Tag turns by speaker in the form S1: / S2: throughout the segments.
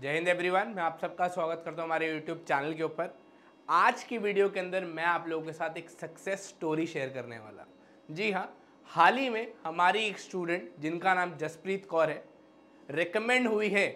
S1: जय हिंद एवरीवन, मैं आप सबका स्वागत करता हूं हमारे यूट्यूब चैनल के ऊपर। आज की वीडियो के अंदर मैं आप लोगों के साथ एक सक्सेस स्टोरी शेयर करने वाला। जी हाँ, हाल ही में हमारी एक स्टूडेंट जिनका नाम जसप्रीत कौर है, रिकमेंड हुई है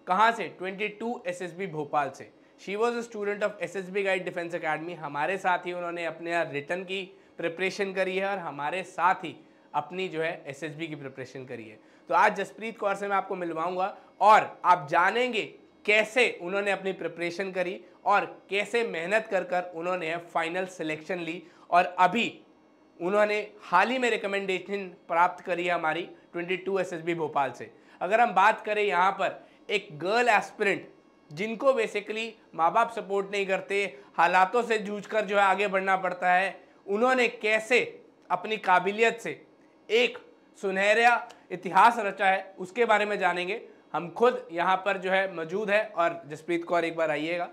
S1: कहाँ से? 22 एसएसबी भोपाल से। She was a student of SSB guide defence academy. हमारे साथ ही उन्होंने अपने रिटर्न की प्रिपरेशन करी है और हमारे साथ ही अपनी जो है एसएसबी की प्रिपरेशन करी है। तो आज जसप्रीत कौर से मैं आपको मिलवाऊंगा और आप जानेंगे कैसे उन्होंने अपनी प्रिपरेशन करी और कैसे मेहनत कर कर उन्होंने फाइनल सिलेक्शन ली और अभी उन्होंने हाल ही में रिकमेंडेशन प्राप्त करी है हमारी 22 एसएसबी भोपाल से। अगर हम बात करें यहाँ पर एक गर्ल एस्पिरेंट जिनको बेसिकली माँ बाप सपोर्ट नहीं करते, हालातों से जूझकर जो है आगे बढ़ना पड़ता है, उन्होंने कैसे अपनी काबिलियत से एक सुनहरा इतिहास रचा है उसके बारे में जानेंगे। हम खुद यहाँ पर जो है मौजूद है और जसप्रीत कौर एक बार आइएगा।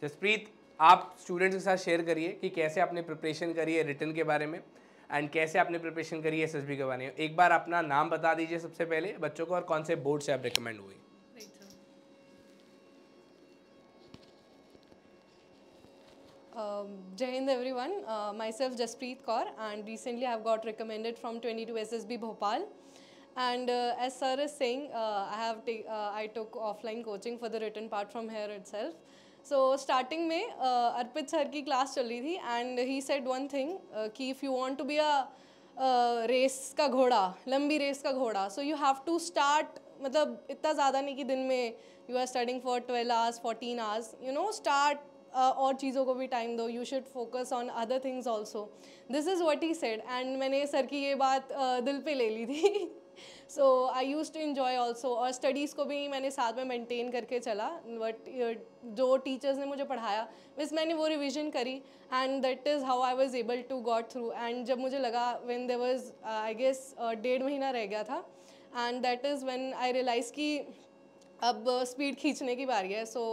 S1: जसप्रीत, आप स्टूडेंट्स के साथ शेयर करिए कि कैसे आपने प्रिपरेशन करी है रिटर्न के बारे में एंड कैसे आपने प्रिपरेशन करी है एसएसबी के बारे में। एक बार अपना नाम बता दीजिए सबसे पहले बच्चों को और कौन से बोर्ड से आप रिकमेंड हुई।
S2: Jai Hind everyone, myself Jaspreet Kaur, and recently I have got recommended from 22 SSB Bhopal, and as sir is saying, I took offline coaching for the written part from here itself. So starting में अर्पित sir की class चल रही थी and he said one thing कि if you want to be a race का घोड़ा, लंबी race का घोड़ा, so you have to start, मतलब इतना ज़्यादा नहीं कि दिन में you are studying for 12 hours, 14 hours, you know, start और चीज़ों को भी टाइम दो, you should focus on other things also. This is what he said and मैंने सर की ये बात दिल पे ले ली थी। सो आई यूज़ टू इन्जॉय ऑल्सो, और स्टडीज़ को भी मैंने साथ में मेंटेन करके चला, बट जो टीचर्स ने मुझे पढ़ाया बस मैंने वो रिविजन करी and that is how I was able to got through. And जब मुझे लगा when there was I guess 1.5 महीना रह गया था, and that is when I realize कि अब स्पीड खींचने की बारी है। सो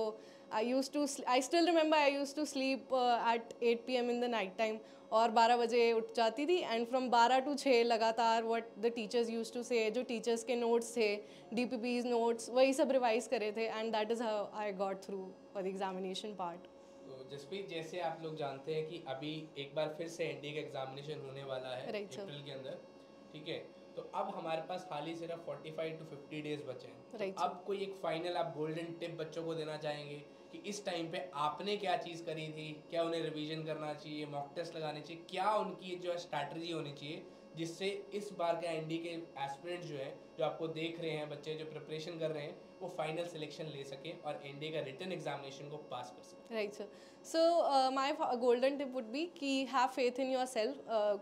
S2: I still remember I used to sleep at 8 p.m. in the night time, और 12 बजे उठ जाती थी एंड फ्रॉम 12 to 6 लगातार what the teachers use to say, जो टीचर्स के नोट्स थे, DPPs नोट्स, वही सब रिवाइज करे थे and that is how I got through for the examination part.
S1: तो जसप्रीत, जैसे आप लोग जानते हैं कि अभी एक बार फिर से एनडीए का एग्जामिनेशन होने वाला है अप्रैल के अंदर, ठीक है? तो अब हमारे पास हाल ही सिर्फ 45 to 50 डेज बचे हैं। तो अब कोई एक फाइनल आप गोल्डन टिप बच्चों को देना चाहेंगे कि इस टाइम पे आपने क्या चीज़ करी थी, क्या उन्हें रिवीजन करना चाहिए, मॉक टेस्ट लगाने चाहिए, क्या उनकी जो है स्ट्रैटेजी होनी चाहिए जिससे इस बार का एनडी के एस्पिरेंट्स जो है, जो आपको देख रहे हैं, बच्चे जो प्रिपरेशन कर रहे हैं, वो फाइनल सिलेक्शन ले सके और एनडी का रिटन एग्जामिनेशन को पास कर सके।
S2: Right sir. So my golden tip would be कि have faith in yourself.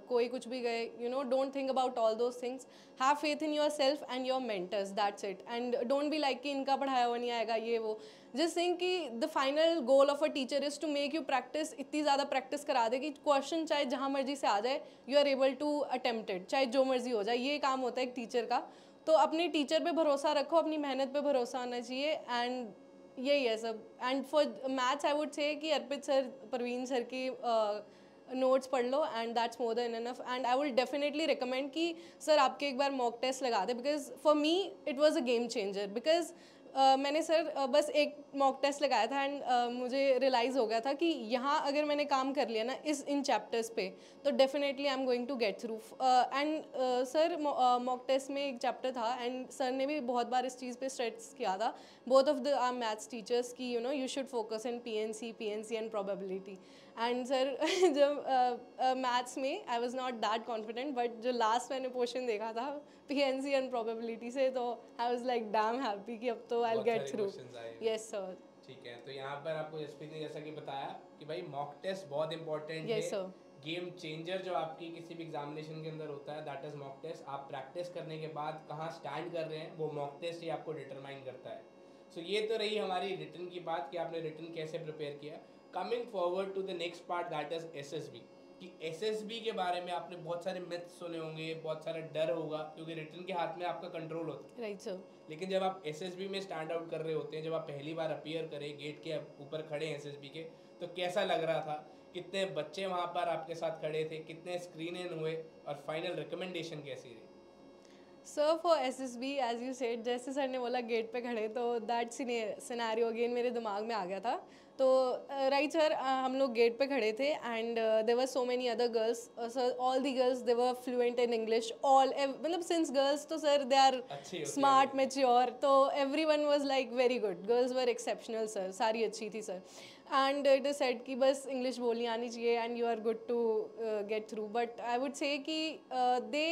S2: कोई कुछ भी गए, you know, don't think about all those things, have faith in yourself and your mentors, that's it. And don't be like कि इनका पढ़ाया हुआ नहीं आएगा ये वो। जस्ट थिंक कि the final goal of a teacher is to make you practice, इतनी ज़्यादा प्रैक्टिस करा दे कि क्वेश्चन चाहे जहाँ मर्जी से आ जाए, you are able to attempted, चाहे जो मर्जी हो जाए। ये काम होता है एक टीचर का। तो अपने टीचर पे भरोसा रखो, अपनी मेहनत पे भरोसा होना चाहिए, एंड यही है सब। And for maths I would say कि अर्पित सर, परवीन सर की नोट्स पढ़ लो and that's more than enough. And I will definitely recommend कि सर आपके एक बार मॉक टेस्ट लगा दे, because for me it was a game changer. Because मैंने सर बस एक मॉक टेस्ट लगाया था एंड मुझे रियलाइज़ हो गया था कि यहाँ अगर मैंने काम कर लिया ना इन चैप्टर्स पे, तो definitely I am going to get through. And sir mock test में एक चैप्टर था एंड सर ने भी बहुत बार इस चीज़ पे स्ट्रेस किया था, both of the our maths teachers, की you know you should focus in PNC and probability. And sir जब मैथ्स में I was not that confident, but जो लास्ट मैंने पोर्शन देखा था PNC एंड प्रोबेबिलिटी से, तो I was like damn happy कि अब तो I will get through. Yes sir.
S1: ठीक है, तो यहाँ पर आपको जसप्रीत ने जैसा कि बताया कि भाई मॉक टेस्ट बहुत इंपॉर्टेंट है।
S2: Yes sir.
S1: गेम चेंजर जो आपकी किसी भी एग्जामिनेशन के अंदर होता है, दैट इज मॉक टेस्ट। आप प्रैक्टिस करने के बाद कहाँ स्टैंड कर रहे हैं, वो मॉक टेस्ट ही आपको डिटरमाइन करता है। सो ये तो रही हमारी रिटन की बात कि आपने रिटन कैसे प्रिपेयर किया। Coming forward to the next part, that is SSB. कि एसएसबी के बारे में आपने बहुत सारे मिथ्स सुने होंगे, बहुत सारा डर होगा, क्योंकि रिटन के हाथ में आपका कंट्रोल होता है।
S2: Right sir.
S1: लेकिन जब आप एसएसबी में स्टैंड आउट कर रहे होते हैं, जब आप पहली बार अपीयर करें, गेट के ऊपर खड़े हैं एसएसबी के, तो कैसा लग रहा था? कितने बच्चे वहाँ पर आपके साथ खड़े थे, कितने स्क्रीन इन हुए और फाइनल रिकमेंडेशन कैसी रही?
S2: Sir for SSB as you said, जैसे सर ने बोला गेट पे खड़े, तो दैट सिनेरियो अगेन मेरे दिमाग में आ गया था। तो राइट सर, हम लोग गेट पे खड़े थे and there were so many other girls sir, all the girls they were fluent in English, all मतलब सिंस गर्ल्स तो sir they are smart mature, तो everyone was like very good, girls were exceptional sir, सारी अच्छी थी सर। And it is said कि बस English बोलनी आनी चाहिए and you are good to get through, but I would say कि दे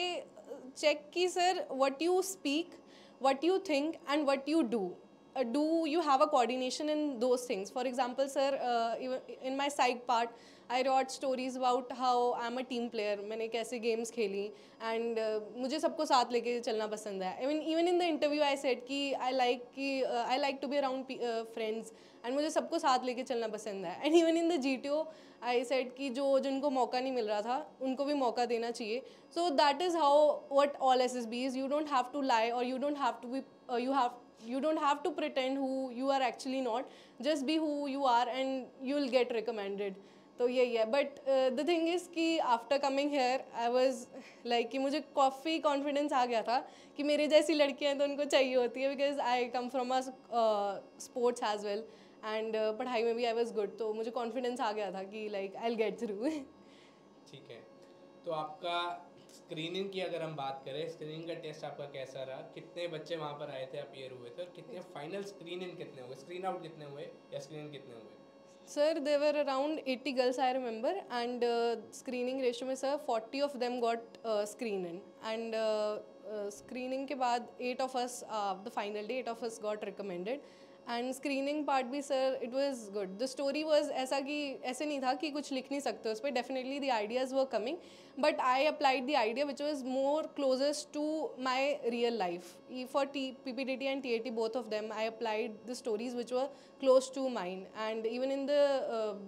S2: check ki sir what you speak, what you think and what you do you have a coordination in those things? For example sir, even in my psych part I wrote stories about how I'm a team player, मैंने कैसे games खेली and मुझे सबको साथ लेके चलना पसंद है। Even in the interview I said कि I like to be around friends and मुझे सबको साथ लेके चलना पसंद है। And even in the GTO I said कि जिनको मौका नहीं मिल रहा था उनको भी मौका देना चाहिए। So that is how what all SSBs, you don't have to lie और you don't have to pretend who you are actually not, just be who you are and you will get recommended। तो यही है। But the thing is कि after coming here I was like कि मुझे काफ़ी confidence आ गया था कि मेरे जैसी लड़कियाँ तो उनको चाहिए होती है, because I come from a sports as well and पढ़ाई में भी आई वॉज गुड, तो मुझे कॉन्फिडेंस आ गया था कि like I will get through.
S1: ठीक है, तो आपका स्क्रीनिंग की अगर हम बात करें, स्क्रीनिंग का टेस्ट आपका कैसा रहा? कितने बच्चे वहाँ पर आए थे, अपीयर हुए थे, और कितने फाइनल स्क्रीन इन कितने हुए, स्क्रीन आउट कितने हुए या स्क्रीन इन कितने हुए?
S2: Sir, there were around 80 girls I remember, and screening ratio में sir 40 of them got screen in, and screening के बाद 8 of us, the final day 8 of us got recommended, and screening part भी sir it was good. The story was ऐसा कि ऐसे नहीं था कि कुछ लिख नहीं सकते उस पर, definitely the ideas were coming, but I applied the idea which was more closest to my real life. For PPTT and TAT both of them I applied the stories which were close to mine, and even in the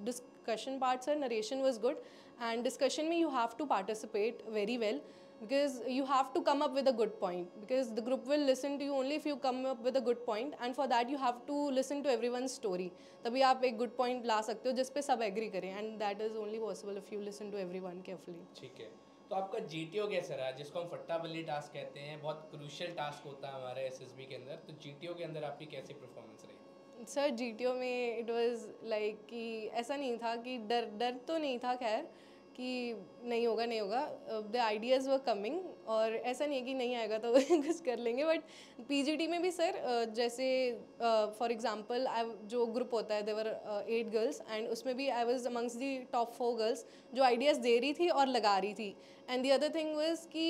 S2: discussion part sir narration was good, and discussion में you have to participate very well because you have to come up with a good point, because the group will listen to you only if you come up with a good point, and for that you have to listen to everyone's story, तभी आप एक good point ला सकते हो जिस पे सब agree करें, and that is only possible if you listen to everyone carefully।
S1: ठीक है, तो आपका GTO कैसा रहा, जिसको हम फट्टा बल्ली टास्क कहते हैं, बहुत क्रूशियल टास्क होता है हमारे SSB के अंदर, तो GTO के अंदर आपकी कैसी परफॉर्मेंस रही?
S2: सर GTO में इट वाज लाइक कि ऐसा नहीं था कि डर तो नहीं था, खैर कि नहीं होगा द आइडियाज़ वर कमिंग, और ऐसा नहीं है कि नहीं आएगा तो कुछ कर लेंगे। बट PGT में भी सर जैसे फॉर एग्जांपल जो ग्रुप होता है देवर 8 गर्ल्स, एंड उसमें भी I was amongst the top 4 girls जो आइडियाज़ दे रही थी और लगा रही थी। And the other thing was कि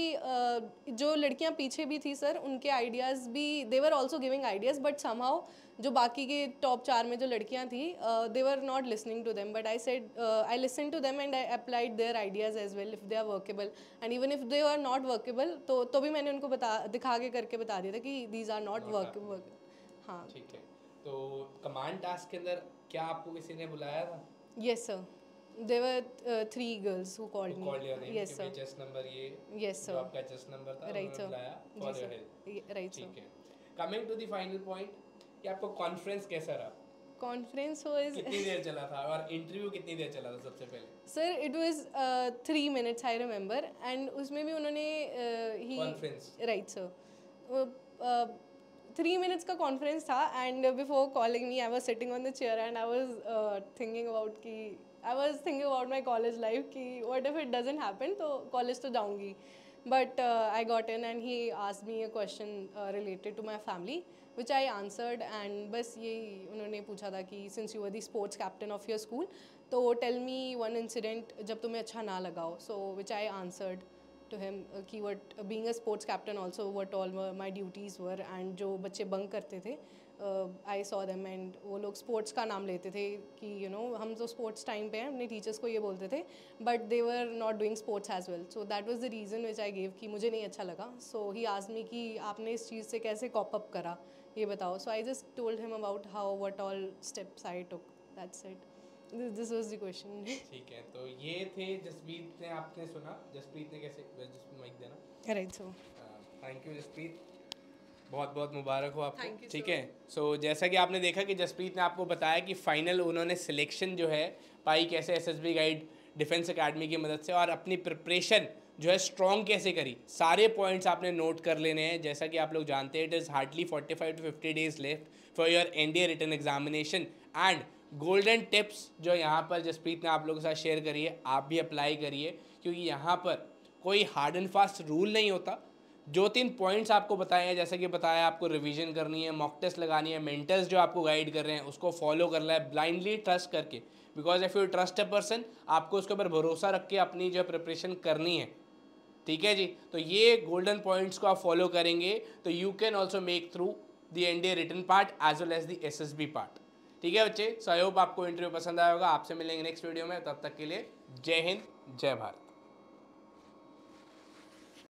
S2: जो लड़कियां पीछे भी थी सर उनके आइडियाज़ भी they were also giving ideas, but somehow जो बाकी के टॉप 4 में जो लड़कियां थी they were not listening to them, but I said I listen to them and I applied their ideas as well if they are workable, and even if they are not workable तो भी मैंने उनको दिखा के करके बता दिया था कि दीज आर नॉट वर्क। हाँ
S1: ठीक है, तो कमांड टास्क के अंदर क्या आपको किसी ने बुलाया था?
S2: Yes sir, there were 3 girls who called me. Yes sir.
S1: Just number ये,
S2: yes sir,
S1: जो आपका just number था,
S2: right sir,
S1: बुलाया for your help,
S2: right sir।
S1: ठीक है, coming to the final point, कि आपको कॉन्फ्रेंस कैसा रहा?
S2: कॉन्फ्रेंस was
S1: कितनी देर चला था और इंटरव्यू कितनी देर चला था सबसे पहले?
S2: Sir it was 3 minutes I remember, and उसमें भी उन्होंने ही
S1: कॉन्फ्रेंस,
S2: राइट सर 3 minutes का कॉन्फ्रेंस था, and before calling me I was sitting on the chair and I was thinking about my college life कि what if it doesn't happen, तो college तो जाऊँगी। But I got in and he asked me a question related to my family which I answered, and बस यही उन्होंने पूछा था कि since you are the sports captain of your school, तो टेल मी वन इंसिडेंट जब तुम्हें अच्छा ना लगा हो, so which I answered to him कि what being a sports captain also what all my duties were, and जो बच्चे बंक करते थे I saw them and वो लोग स्पोर्ट्स का नाम लेते थे कि you know हम तो स्पोर्ट्स टाइम पे हैं, अपने टीचर्स को ये बोलते थे, but they were not doing sports as well, so that was the reason which I gave कि मुझे नहीं अच्छा लगा। so he asked me कि आपने इस चीज़ से कैसे कॉप अप करा ये बताओ, so I just told him about how what all steps I took, that's it, this was the question।
S1: ठीक है, तो ये थे जसप्रीत ने, आपने सुना जसप्रीत ने कैसे, माइक देना,
S2: right so
S1: thank you Jaspreet, बहुत बहुत मुबारक हो आपको।
S2: Thank you,
S1: ठीक
S2: sir।
S1: है, सो जैसा कि आपने देखा कि जसप्रीत ने आपको बताया कि फाइनल उन्होंने सिलेक्शन जो है पाई कैसे SSB गाइड डिफेंस एकेडमी की मदद से, और अपनी प्रिपरेशन जो है स्ट्रॉन्ग कैसे करी, सारे पॉइंट्स आपने नोट कर लेने हैं। जैसा कि आप लोग जानते हैं, it is hardly 45 to 50 days left for your NDA written examination. And golden tips जो यहाँ पर जसप्रीत ने आप लोगों के साथ शेयर करी है, आप भी अप्लाई करिए, क्योंकि यहाँ पर कोई हार्ड एंड फास्ट रूल नहीं होता। जो 3 पॉइंट्स आपको बताए हैं, जैसे कि बताया, आपको रिवीजन करनी है, मॉक टेस्ट लगानी है, मेंटर्स जो आपको गाइड कर रहे हैं उसको फॉलो करना है ब्लाइंडली ट्रस्ट करके, because if you trust a person, आपको उसके ऊपर भरोसा रख के अपनी जो प्रिपरेशन करनी है। ठीक है जी, तो ये गोल्डन पॉइंट्स को आप फॉलो करेंगे तो you can also make through the NDA written part as well as the SSB part. ठीक है बच्चे, सो आई होप आपको इंटरव्यू पसंद आया होगा। आपसे मिलेंगे नेक्स्ट वीडियो में, तब तक के लिए जय हिंद, जय भारत।